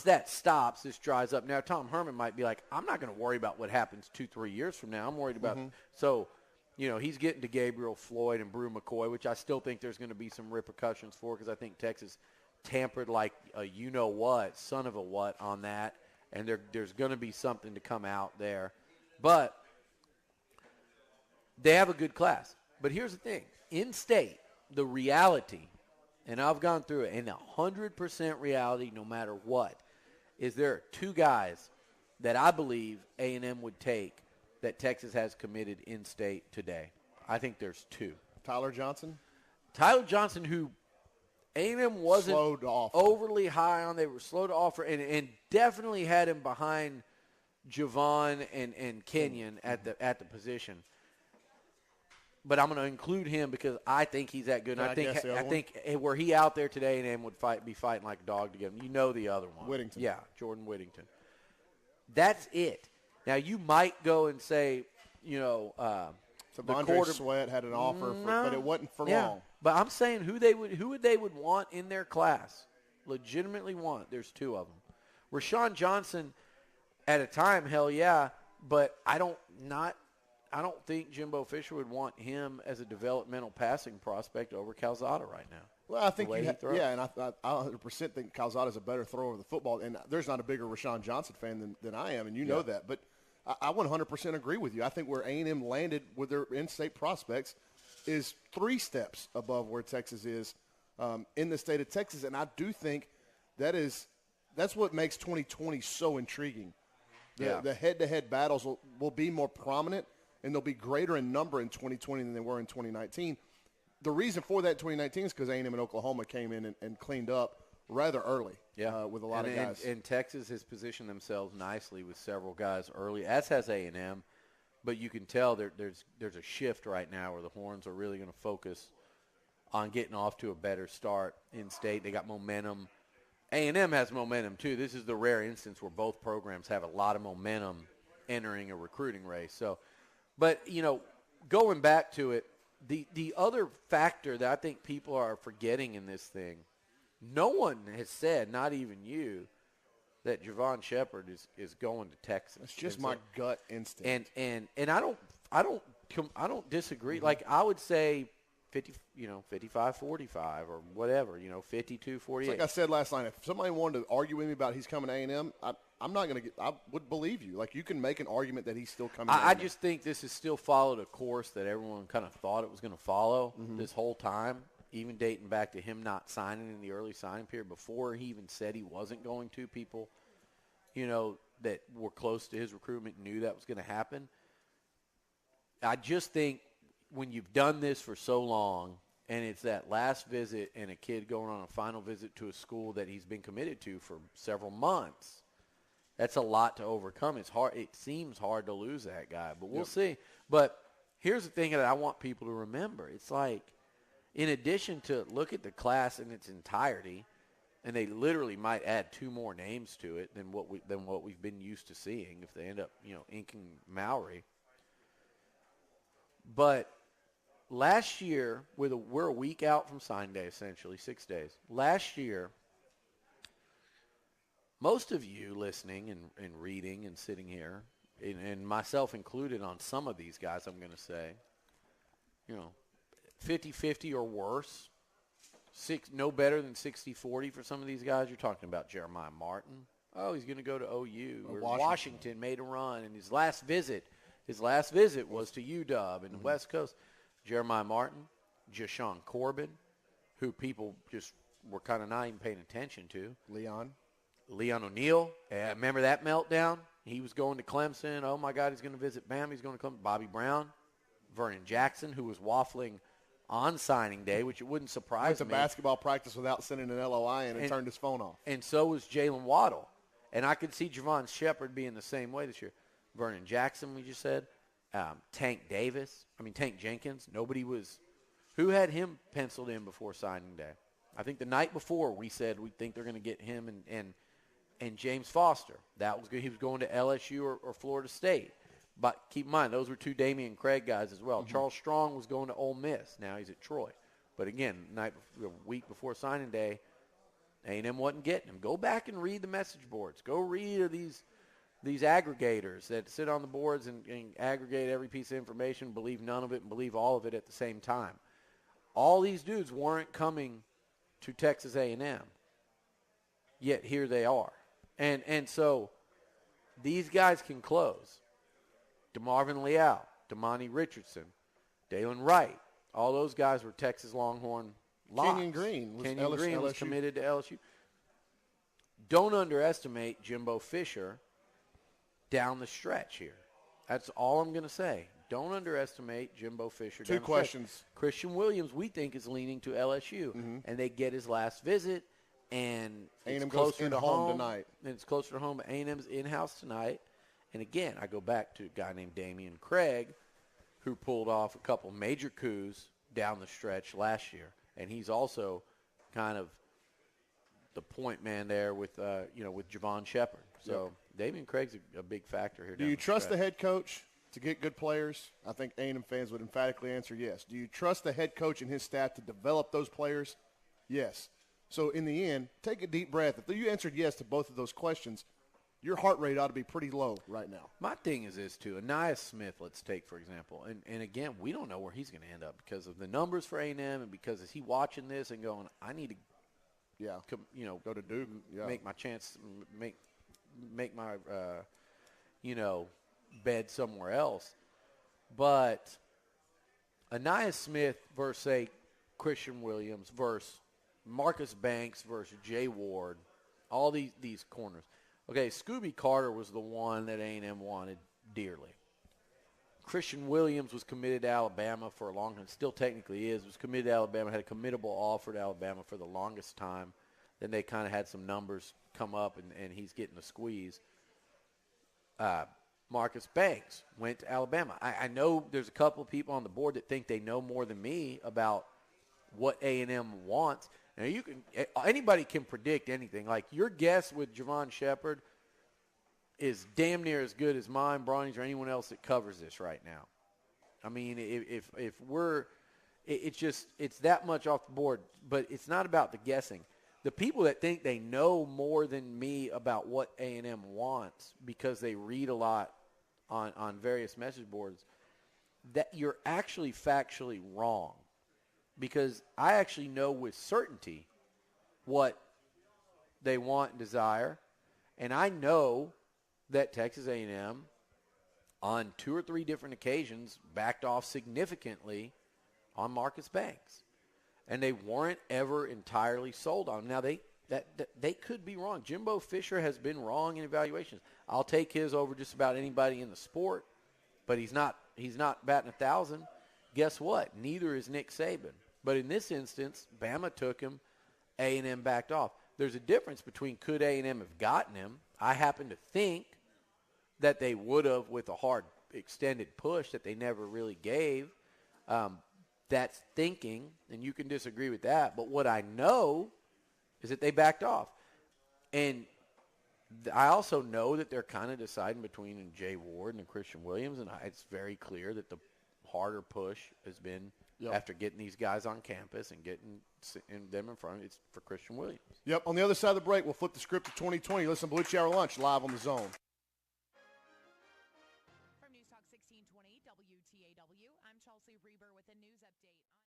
that stops, this dries up. Now, Tom Herman might be like, I'm not going to worry about what happens 2-3 years from now. I'm worried about so, he's getting to Gabriel Floyd and Brew McCoy, which I still think there's going to be some repercussions for because I think Texas tampered like a you-know-what, son of a what on that, and there's going to be something to come out there. But they have a good class. But here's the thing. In-state, the reality, and I've gone through it, and the 100% reality no matter what, is there are two guys that I believe A&M would take that Texas has committed in-state today. I think there's two. Tyler Johnson, who A&M wasn't overly high on. They were slow to offer, and definitely had him behind Javon and Kenyon at the position. But I'm going to include him because I think he's that good. And I think were he out there today, A&M would be fighting like a dog to get him. The other one. Whittington. Yeah, Jordan Whittington. That's it. Now, you might go and say, Devondre Sweat had an offer, but it wasn't for long. But I'm saying who they would want in their class, legitimately want. There's two of them. Rashawn Johnson, at a time, hell yeah, but I don't think Jimbo Fisher would want him as a developmental passing prospect over Calzada right now. Well, I think and I 100% think Calzada's a better thrower of the football, and there's not a bigger Rashawn Johnson fan than I am, and you know that. But I 100% agree with you. I think where A&M landed with their in-state prospects is 3 steps above where Texas is in the state of Texas, and I do think that's what makes 2020 so intriguing. The head-to-head battles will be more prominent, and they'll be greater in number in 2020 than they were in 2019. The reason for that in 2019 is because A&M and Oklahoma came in and cleaned up rather early with a lot of guys. And Texas has positioned themselves nicely with several guys early, as has A&M. But you can tell there's a shift right now where the Horns are really going to focus on getting off to a better start in state. They got momentum. A&M has momentum, too. This is the rare instance where both programs have a lot of momentum entering a recruiting race. So, but, going back to it, the other factor that I think people are forgetting in this thing, no one has said, not even you, that Javon Shepard is going to Texas. It's just my gut instinct. And I don't disagree. Mm-hmm. Like I would say 55-45 or whatever, 52-48. Like I said last night, if somebody wanted to argue with me about he's coming to A&M, I'm not going to I would believe you. Like, you can make an argument that he's still coming to A&M. I just think this has still followed a course that everyone kind of thought it was going to follow this whole time, even dating back to him not signing in the early signing period before he even said he wasn't going to. People, that were close to his recruitment knew that was going to happen. I just think when you've done this for so long and it's that last visit and a kid going on a final visit to a school that he's been committed to for several months, that's a lot to overcome. It's hard. It seems hard to lose that guy, but we'll see. But here's the thing that I want people to remember. It's like, in addition to look at the class in its entirety, and they literally might add 2 more names to it than what we've been used to seeing if they end up, inking Mowry. But last year, we're a week out from signing day, essentially, 6 days. Last year, most of you listening and reading and sitting here, and myself included on some of these guys, I'm going to say, 50-50 or worse, no better than 60-40 for some of these guys. You're talking about Jeremiah Martin. Oh, he's going to go to OU. Or Washington made a run, and his last visit was to UW and the West Coast. Jeremiah Martin, Jashawn Corbin, who people just were kind of not even paying attention to. Leon O'Neal. Remember that meltdown? He was going to Clemson. Oh, my God, he's going to visit Bama. He's going to come. Bobby Brown. Vernon Jackson, who was waffling on signing day, which it wouldn't surprise me. Went to basketball practice without sending an LOI in and turned his phone off. And so was Jalen Waddle. And I could see Javon Shepard being the same way this year. Vernon Jackson, we just said. Tank Jenkins. Who had him penciled in before signing day? I think the night before we said we think they're going to get him and James Foster. That was good. He was going to LSU or Florida State. But keep in mind, those were 2 Damian Craig guys as well. Mm-hmm. Charles Strong was going to Ole Miss. Now he's at Troy. But again, a week before signing day, A&M wasn't getting them. Go back and read the message boards. Go read these aggregators that sit on the boards and aggregate every piece of information, believe none of it and believe all of it at the same time. All these dudes weren't coming to Texas A&M, yet here they are. And so these guys can close. DeMarvin Leal, Damani Richardson, Dalen Wright, all those guys were Texas Longhorn locks. Kenyon Green was committed to LSU. Don't underestimate Jimbo Fisher down the stretch here. That's all I'm going to say. Don't underestimate Jimbo Fisher. Two questions. Christian Williams, we think, is leaning to LSU, and they get his last visit, and A&M it's closer goes to home tonight. And it's closer to home. A&M's in-house tonight. And again, I go back to a guy named Damian Craig, who pulled off a couple major coups down the stretch last year, and he's also kind of the point man there with with Javon Shepard. So Damian Craig's a big factor here. Do you trust the head coach to get good players? I think A&M fans would emphatically answer yes. Do you trust the head coach and his staff to develop those players? Yes. So in the end, take a deep breath. If you answered yes to both of those questions, your heart rate ought to be pretty low right now. My thing is this, too. Anais Smith, let's take, for example. And again, we don't know where he's going to end up because of the numbers for A&M and because is he watching this and going, I need to go to Duke, make my chance, make my, bed somewhere else. But Anais Smith versus, say, Christian Williams versus Marcus Banks versus Jay Ward, all these corners. Okay, Scooby Carter was the one that A&M wanted dearly. Christian Williams was committed to Alabama for a long time, still technically is, was committed to Alabama, had a committable offer to Alabama for the longest time. Then they kind of had some numbers come up, and he's getting the squeeze. Marcus Banks went to Alabama. I know there's a couple of people on the board that think they know more than me about what A&M wants. Now, anybody can predict anything. Like, your guess with Javon Shepard is damn near as good as mine, Brauninger, or anyone else that covers this right now. I mean, if it's that much off the board. But it's not about the guessing. The people that think they know more than me about what A&M wants because they read a lot on various message boards, that you're actually factually wrong. Because I actually know with certainty what they want and desire. And I know that Texas A&M on 2 or 3 different occasions backed off significantly on Marcus Banks. And they weren't ever entirely sold on him. Now, they could be wrong. Jimbo Fisher has been wrong in evaluations. I'll take his over just about anybody in the sport, but he's not batting 1,000. Guess what? Neither is Nick Saban. But in this instance, Bama took him, A&M backed off. There's a difference between could A&M have gotten him. I happen to think that they would have with a hard extended push that they never really gave. That's thinking, and you can disagree with that. But what I know is that they backed off. And I also know that they're kind of deciding between Jay Ward and Christian Williams, and it's very clear that the harder push has been after getting these guys on campus and getting them in front. It's for Christian Williams. Yep. On the other side of the break, we'll flip the script to 2020. Listen to Beliucci Hour Lunch live on the Zone.